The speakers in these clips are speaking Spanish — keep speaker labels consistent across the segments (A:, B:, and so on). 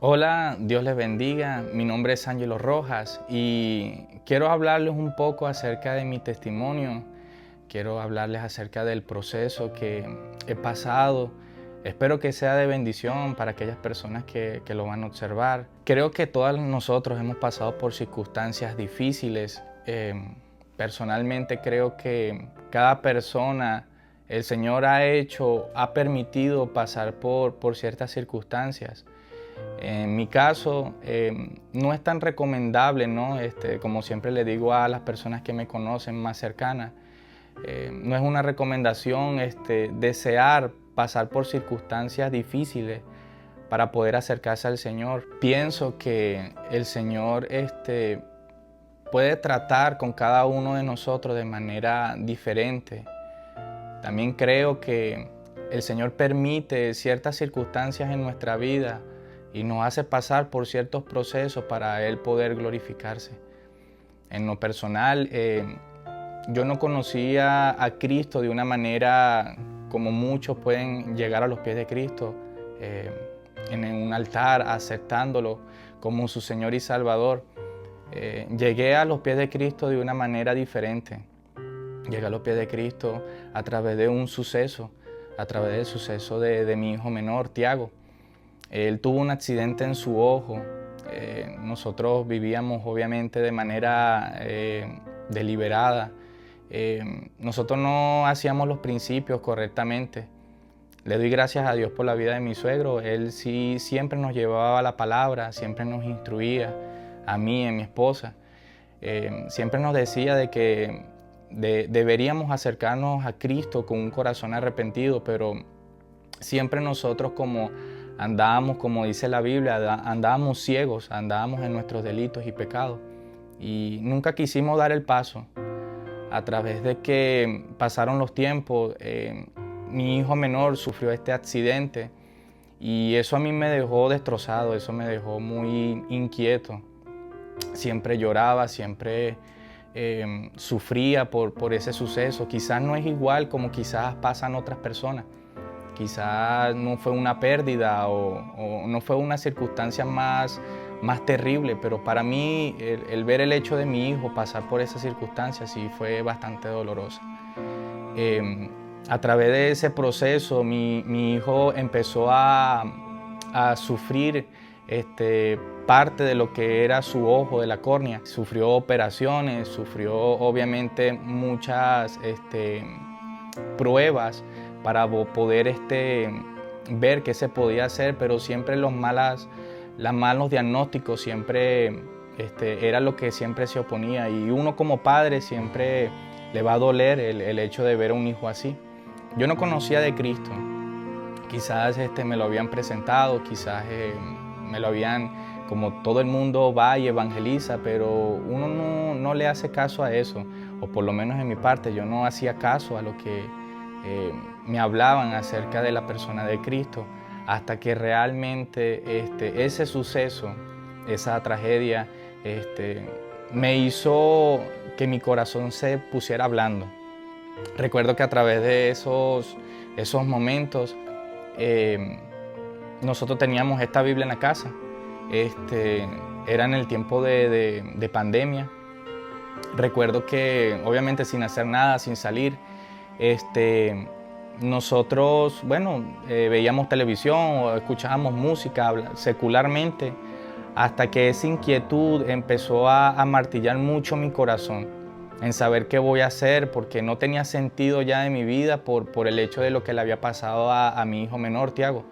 A: Hola, Dios les bendiga. Mi nombre es Ángelo Rojas y quiero hablarles un poco acerca de mi testimonio. Quiero hablarles acerca del proceso que he pasado. Espero que sea de bendición para aquellas personas que lo van a observar. Creo que todos nosotros hemos pasado por circunstancias difíciles. Personalmente creo que cada persona, el Señor ha permitido pasar por ciertas circunstancias. En mi caso, no es tan recomendable, ¿no? Como siempre le digo a las personas que me conocen más cercanas, no es una recomendación desear pasar por circunstancias difíciles para poder acercarse al Señor. Pienso que el Señor puede tratar con cada uno de nosotros de manera diferente. También creo que el Señor permite ciertas circunstancias en nuestra vida y nos hace pasar por ciertos procesos para Él poder glorificarse. En lo personal, yo no conocía a Cristo de una manera como muchos pueden llegar a los pies de Cristo, en un altar, aceptándolo como su Señor y Salvador. Llegué a los pies de Cristo de una manera diferente. Llegué a los pies de Cristo a través de un suceso, a través del suceso de mi hijo menor, Tiago. Él tuvo un accidente en su ojo. Nosotros vivíamos obviamente de manera deliberada. Nosotros no hacíamos los principios correctamente. Le doy gracias a Dios por la vida de mi suegro. Él sí siempre nos llevaba la palabra, siempre nos instruía, a mí y a mi esposa. Siempre nos decía de que deberíamos acercarnos a Cristo con un corazón arrepentido, pero siempre nosotros como andábamos, como dice la Biblia, andábamos ciegos, andábamos en nuestros delitos y pecados y nunca quisimos dar el paso. A través de que pasaron los tiempos, mi hijo menor sufrió este accidente y eso a mí me dejó destrozado, eso me dejó muy inquieto. Siempre lloraba, siempre sufría por ese suceso. Quizás no es igual como quizás pasan otras personas. Quizás no fue una pérdida o no fue una circunstancia más terrible, pero para mí el ver el hecho de mi hijo pasar por esa circunstancia sí fue bastante dolorosa. A través de ese proceso mi hijo empezó a sufrir parte de lo que era su ojo, de la córnea. Sufrió operaciones, sufrió obviamente muchas pruebas para poder ver qué se podía hacer, pero siempre los malos diagnósticos siempre era lo que siempre se oponía, y uno como padre siempre le va a doler el hecho de ver a un hijo así. Yo no conocía de Cristo, quizás me lo habían presentado, quizás me lo habían, como todo el mundo va y evangeliza, pero uno no le hace caso a eso, o por lo menos en mi parte yo no hacía caso a lo que me hablaban acerca de la persona de Cristo, hasta que realmente ese suceso, esa tragedia, me hizo que mi corazón se pusiera blando. Recuerdo que a través de esos momentos nosotros teníamos esta Biblia en la casa. Era en el tiempo de pandemia. Recuerdo que obviamente sin hacer nada, sin salir, nosotros, veíamos televisión o escuchábamos música secularmente, hasta que esa inquietud empezó a martillar mucho mi corazón en saber qué voy a hacer, porque no tenía sentido ya de mi vida por el hecho de lo que le había pasado a mi hijo menor, Tiago.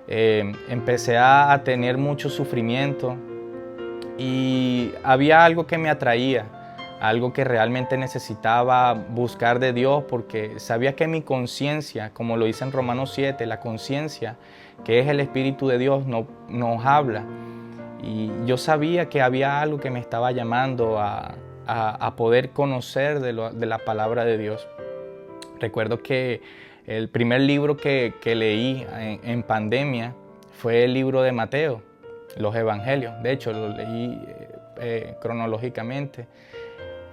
A: Empecé a tener mucho sufrimiento y había algo que me atraía, algo que realmente necesitaba buscar de Dios, porque sabía que mi conciencia, como lo dice en Romanos 7, la conciencia, que es el Espíritu de Dios, nos habla. Y yo sabía que había algo que me estaba llamando a poder conocer de la palabra de Dios. Recuerdo que el primer libro que leí en pandemia fue el libro de Mateo, los Evangelios. De hecho, lo leí cronológicamente.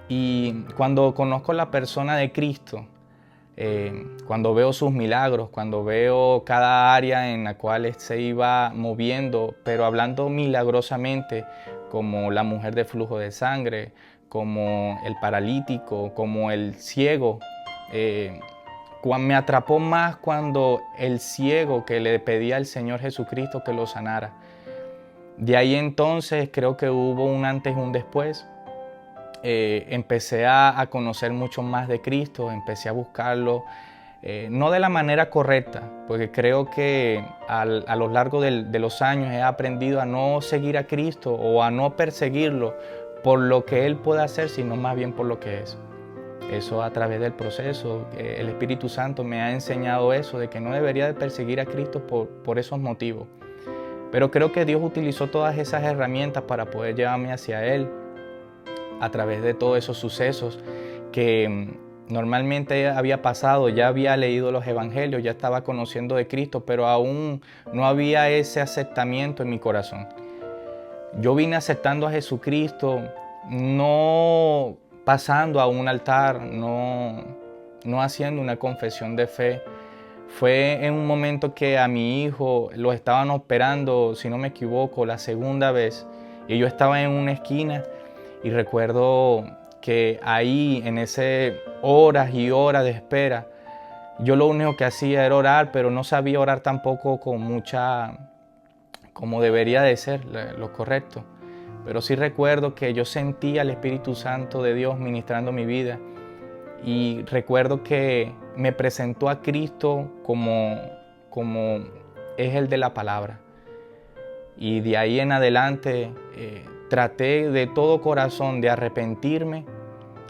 A: Y cuando conozco la persona de Cristo, cuando veo sus milagros, cuando veo cada área en la cual Él se iba moviendo, pero hablando milagrosamente, como la mujer de flujo de sangre, como el paralítico, como el ciego. Me atrapó más cuando el ciego que le pedía al Señor Jesucristo que lo sanara. De ahí entonces creo que hubo un antes y un después. Empecé a conocer mucho más de Cristo, empecé a buscarlo, no de la manera correcta, porque creo que a lo largo de los años he aprendido a no seguir a Cristo o a no perseguirlo por lo que Él puede hacer, sino más bien por lo que es. Eso a través del proceso, el Espíritu Santo me ha enseñado eso, de que no debería de perseguir a Cristo por esos motivos. Pero creo que Dios utilizó todas esas herramientas para poder llevarme hacia Él a través de todos esos sucesos que normalmente había pasado. Ya había leído los evangelios, ya estaba conociendo de Cristo, pero aún no había ese aceptamiento en mi corazón. Yo vine aceptando a Jesucristo, no pasando a un altar, no haciendo una confesión de fe. Fue en un momento que a mi hijo lo estaban operando, si no me equivoco, la segunda vez, y yo estaba en una esquina. Y recuerdo que ahí, en ese horas y horas de espera, yo lo único que hacía era orar, pero no sabía orar tampoco con como debería de ser, lo correcto. Pero sí recuerdo que yo sentía el Espíritu Santo de Dios ministrando mi vida. Y recuerdo que me presentó a Cristo como es el de la palabra. Y de ahí en adelante traté de todo corazón de arrepentirme,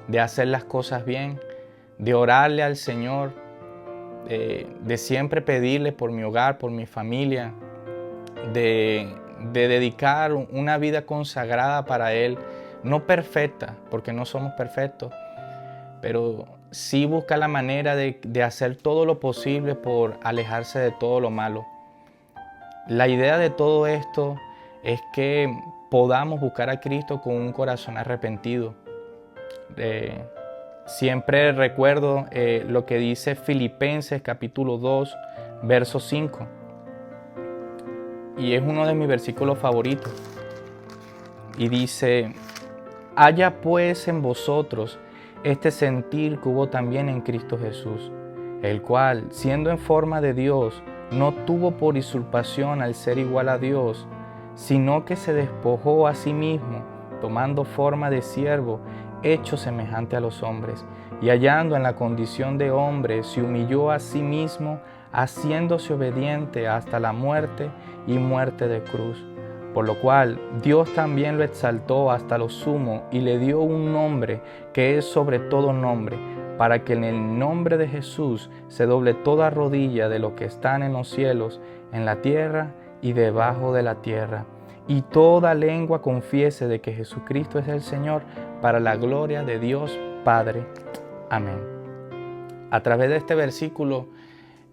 A: de hacer las cosas bien, de orarle al Señor, de siempre pedirle por mi hogar, por mi familia, de dedicar una vida consagrada para Él, no perfecta, porque no somos perfectos, pero sí busca la manera de hacer todo lo posible por alejarse de todo lo malo. La idea de todo esto es que podamos buscar a Cristo con un corazón arrepentido. Siempre recuerdo lo que dice Filipenses capítulo 2, verso 5. Y es uno de mis versículos favoritos. Y dice: haya pues en vosotros este sentir que hubo también en Cristo Jesús, el cual, siendo en forma de Dios, no tuvo por usurpación al ser igual a Dios, sino que se despojó a sí mismo, tomando forma de siervo, hecho semejante a los hombres, y hallando en la condición de hombre, se humilló a sí mismo, haciéndose obediente hasta la muerte y muerte de cruz. Por lo cual Dios también lo exaltó hasta lo sumo y le dio un nombre que es sobre todo nombre, para que en el nombre de Jesús se doble toda rodilla de los que están en los cielos, en la tierra y debajo de la tierra, y toda lengua confiese de que Jesucristo es el Señor, para la gloria de Dios Padre. Amén. A través de este versículo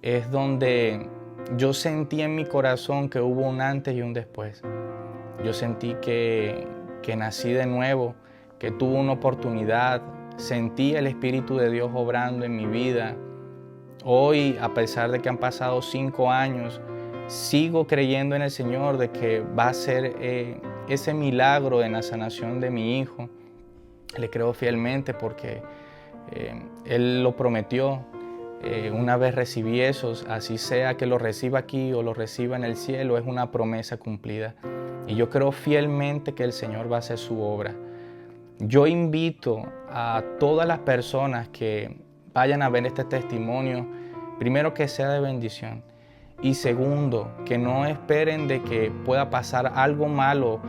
A: es donde yo sentí en mi corazón que hubo un antes y un después. Yo sentí que nací de nuevo, que tuve una oportunidad. Sentí el Espíritu de Dios obrando en mi vida. Hoy, a pesar de que han pasado 5 años, sigo creyendo en el Señor de que va a ser ese milagro en la sanación de mi hijo. Le creo fielmente porque Él lo prometió. Una vez recibí eso, así sea que lo reciba aquí o lo reciba en el cielo, es una promesa cumplida. Y yo creo fielmente que el Señor va a hacer su obra. Yo invito a todas las personas que vayan a ver este testimonio, primero que sea de bendición y segundo, que no esperen de que pueda pasar algo malo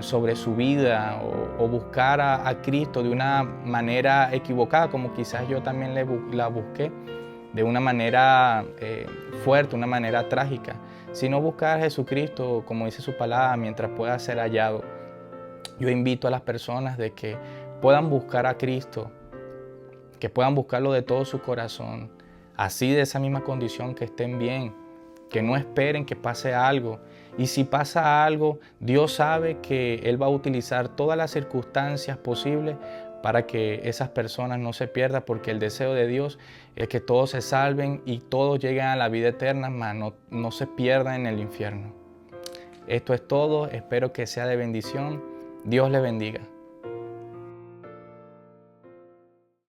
A: sobre su vida o buscar a Cristo de una manera equivocada, como quizás yo también la busqué, de una manera fuerte, una manera trágica, sino buscar a Jesucristo, como dice su palabra, mientras pueda ser hallado. Yo invito a las personas de que puedan buscar a Cristo, que puedan buscarlo de todo su corazón, así de esa misma condición, que estén bien, que no esperen que pase algo. Y si pasa algo, Dios sabe que Él va a utilizar todas las circunstancias posibles para que esas personas no se pierdan, porque el deseo de Dios es que todos se salven y todos lleguen a la vida eterna, mas no se pierdan en el infierno. Esto es todo, espero que sea de bendición. Dios les bendiga.